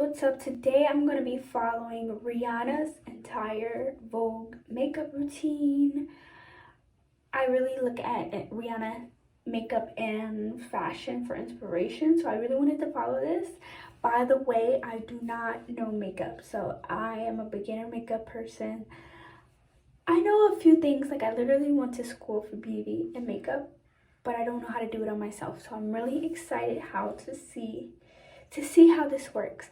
what's up? Today I'm going to be following Rihanna's entire Vogue makeup routine. I really look at Rihanna makeup and fashion for inspiration, so I really wanted to follow this. By the way, I do not know makeup, so I am a beginner makeup person. I know a few things, like I literally went to school for beauty and makeup, but I don't know how to do it on myself, so I'm really excited to see how this works.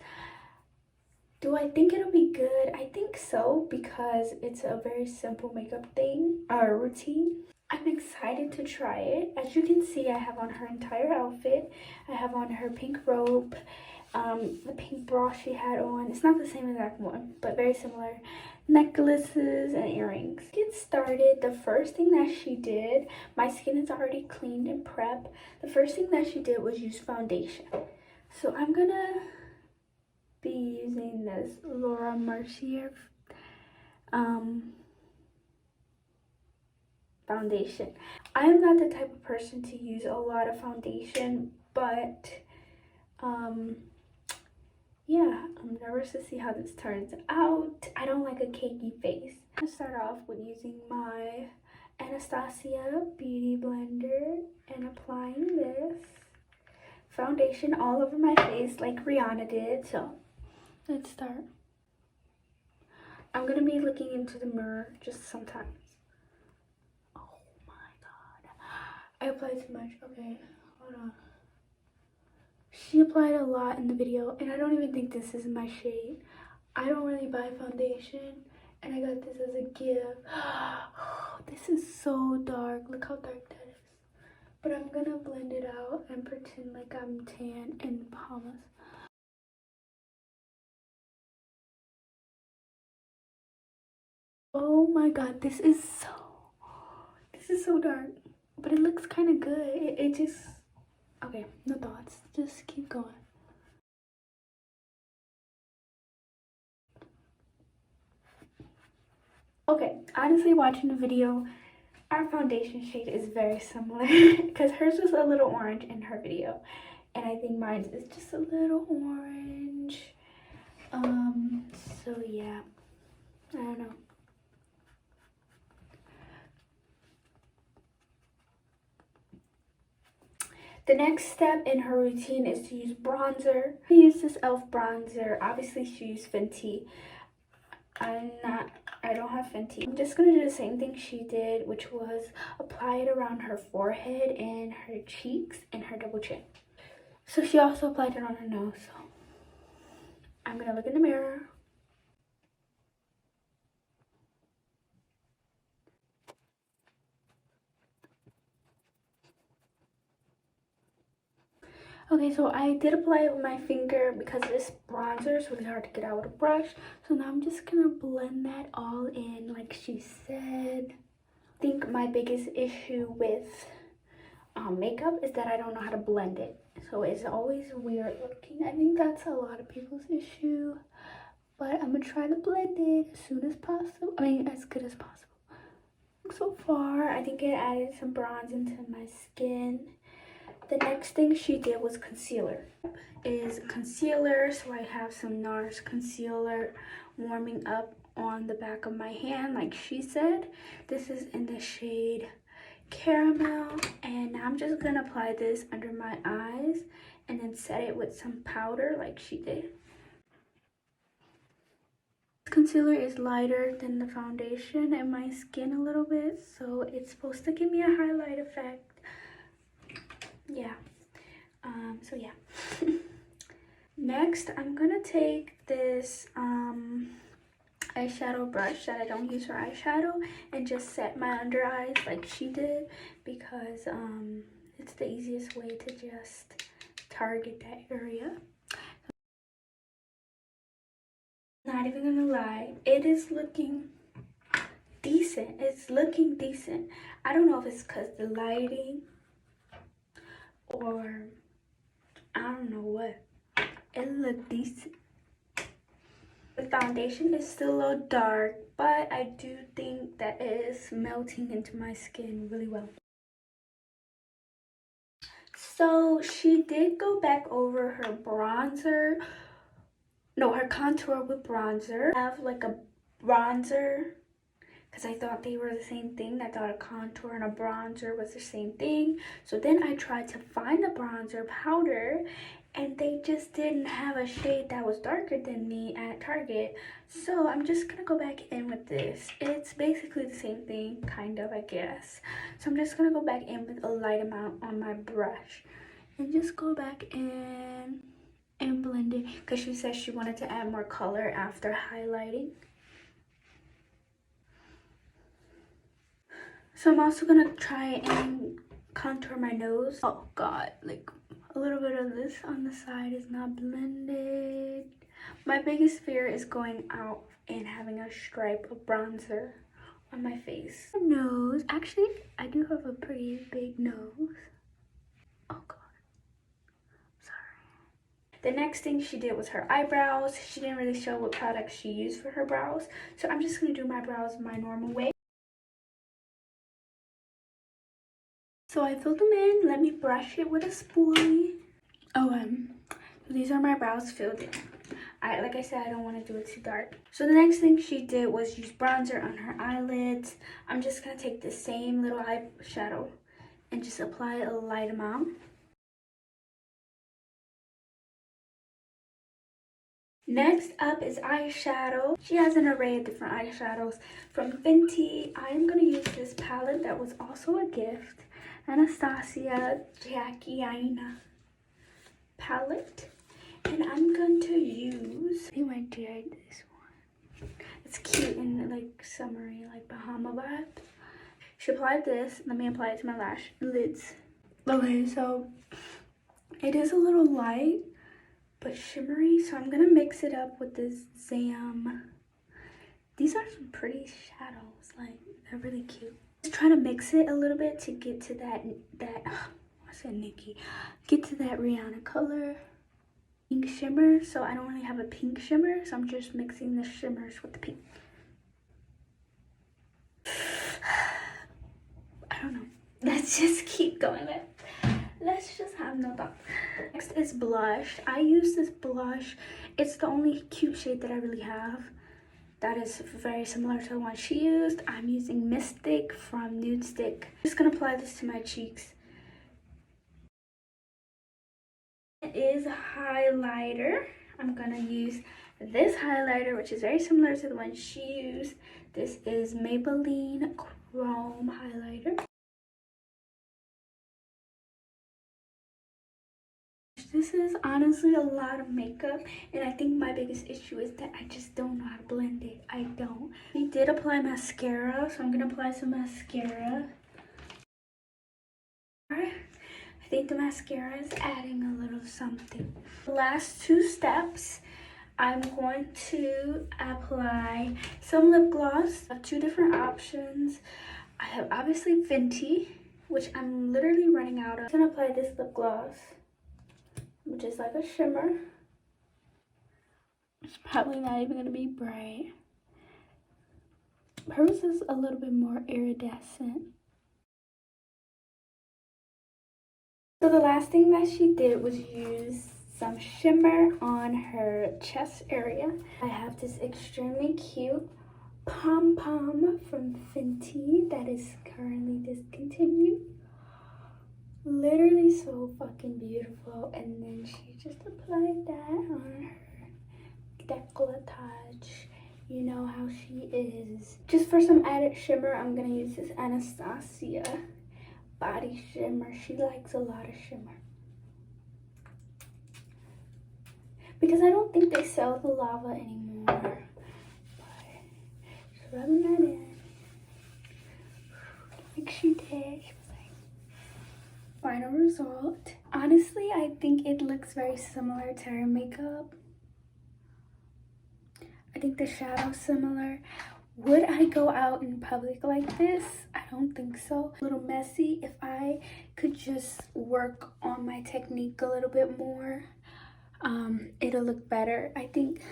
Do I think it'll be good? I think so, because it's a very simple makeup thing or routine. I'm excited to try it. As you can see, I have on her entire outfit. I have on her pink robe, the pink bra she had on. It's not the same exact one, but very similar. Necklaces and earrings. Get started. The first thing that she did, my skin is already cleaned and prepped. The first thing that she did was use foundation. So I'm gonna be using this Laura Mercier foundation. I am not the type of person to use a lot of foundation, but yeah, I'm nervous to see how this turns out. I don't like a cakey face. I'm gonna start off with using my Anastasia Beauty Blender and applying this foundation all over my face like Rihanna did. So let's start. I'm gonna be looking into the mirror just sometimes. Oh my god. I applied too much. Okay, hold on. She applied a lot in the video, and I don't even think this is my shade. I don't really buy foundation, and I got this as a gift. This is so dark. Look how dark that is. But I'm gonna blend it out and pretend like I'm tan in Bahamas. Oh my god, this is so dark, but it looks kind of good. It just, okay, no thoughts, just keep going. Okay, honestly, watching the video, our foundation shade is very similar because hers was a little orange in her video, and I think mine is just a little orange. So yeah, I don't know. The next step in her routine is to use bronzer. I use this e.l.f. bronzer. Obviously, she used Fenty. I don't have Fenty. I'm just gonna do the same thing she did, which was apply it around her forehead and her cheeks and her double chin. So she also applied it on her nose. So I'm gonna look in the mirror. Okay, so I did apply it with my finger because this bronzer is really hard to get out with a brush. So now I'm just gonna blend that all in like she said. I think my biggest issue with makeup is that I don't know how to blend it. So it's always weird looking. I think that's a lot of people's issue. But I'm gonna try to blend it as soon as possible. I mean, as good as possible. So far, I think it added some bronze into my skin. The next thing she did was concealer. So I have some NARS concealer warming up on the back of my hand like she said. This is in the shade Caramel, and I'm just gonna apply this under my eyes and then set it with some powder like she did. Concealer is lighter than the foundation and my skin a little bit, so it's supposed to give me a highlight effect. Yeah. So yeah. Next, I'm gonna take this eyeshadow brush that I don't use for eyeshadow and just set my under eyes like she did, because it's the easiest way to just target that area. Not even gonna lie, it is looking decent. It's looking decent. I don't know if it's because the lighting or I don't know what. It looked decent. The foundation is still a little dark, but I do think that it is melting into my skin really well. So she did go back over her bronzer, no, her contour with bronzer. I have like a bronzer because I thought they were the same thing. I thought a contour and a bronzer was the same thing. So then I tried to find a bronzer powder and they just didn't have a shade that was darker than me at Target. So I'm just gonna go back in with this. It's basically the same thing, kind of, I guess. So I'm just gonna go back in with a light amount on my brush and just go back in and blend it because she said she wanted to add more color after highlighting. So I'm also gonna try and contour my nose. Oh god, like a little bit of this on the side is not blended. My biggest fear is going out and having a stripe of bronzer on my face. Nose, actually I do have a pretty big nose. Oh god, sorry. The next thing she did was her eyebrows. She didn't really show what products she used for her brows, so I'm just gonna do my brows my normal way. So I filled them in. Let me brush it with a spoolie. Oh, these are my brows filled in. Like I said, I don't want to do it too dark. So the next thing she did was use bronzer on her eyelids. I'm just going to take the same little eyeshadow and just apply a light amount. Next up is eyeshadow. She has an array of different eyeshadows from Fenty. I'm going to use this palette that was also a gift. Anastasia Jackie Aina palette. And I'm going to use, I might do this one. It's cute and like summery, like Bahama vibes. She applied this. Let me apply it to my lids. Okay, so it is a little light, but shimmery. So I'm gonna mix it up with this Zam. These are some pretty shadows. Like they're really cute. Just trying to mix it a little bit to get to that I said Nikki. Get to that Rihanna color. Pink shimmer, so I don't really have a pink shimmer, so I'm just mixing the shimmers with the pink. I don't know. Let's just keep going. Let's just have no thoughts. Next is blush. I use this blush. It's the only cute shade that I really have. That is very similar to the one she used. I'm using Mystic from Nude Stick. I'm just gonna apply this to my cheeks. It is highlighter. I'm gonna use this highlighter, which is very similar to the one she used. This is Maybelline Chrome highlighter. This is honestly a lot of makeup, and I think my biggest issue is that I just don't know how to blend it. I don't. We did apply mascara, so I'm gonna apply some mascara. I think the mascara is adding a little something. The last two steps, I'm going to apply some lip gloss. I have two different options. I have obviously Fenty, which I'm literally running out of. I'm gonna apply this lip gloss, which is like a shimmer. It's probably not even gonna be bright. Hers is a little bit more iridescent. So the last thing that she did was use some shimmer on her chest area. I have this extremely cute pom-pom from Fenty that is currently discontinued. Literally so fucking beautiful. And then she just applied that on her décolletage. You know how she is. Just for some added shimmer, I'm gonna use this Anastasia body shimmer. She likes a lot of shimmer. Because I don't think they sell the lava anymore. But just rubbing that in. Like she did. She was like, final result. Honestly, I think it looks very similar to her makeup. I think the shadow's similar. Would I go out in public like this? I don't think so. A little messy. If I could just work on my technique a little bit more, it'll look better. I think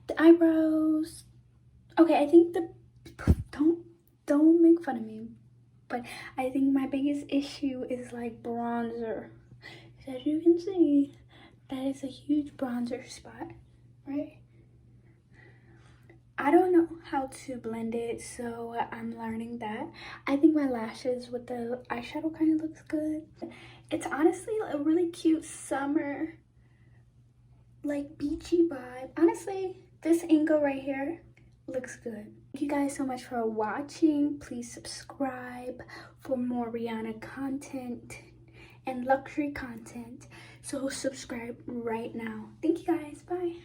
the eyebrows, okay, I think don't make fun of me, but I think my biggest issue is like bronzer. As you can see, That is a huge bronzer spot, right? I don't know how to blend it, so I'm learning that. I think my lashes with the eyeshadow kind of looks good. It's honestly a really cute summer, like beachy vibe. Honestly, this angle right here looks good. Thank you guys so much for watching. Please subscribe for more Rihanna content and luxury content. So subscribe right now. Thank you guys. Bye.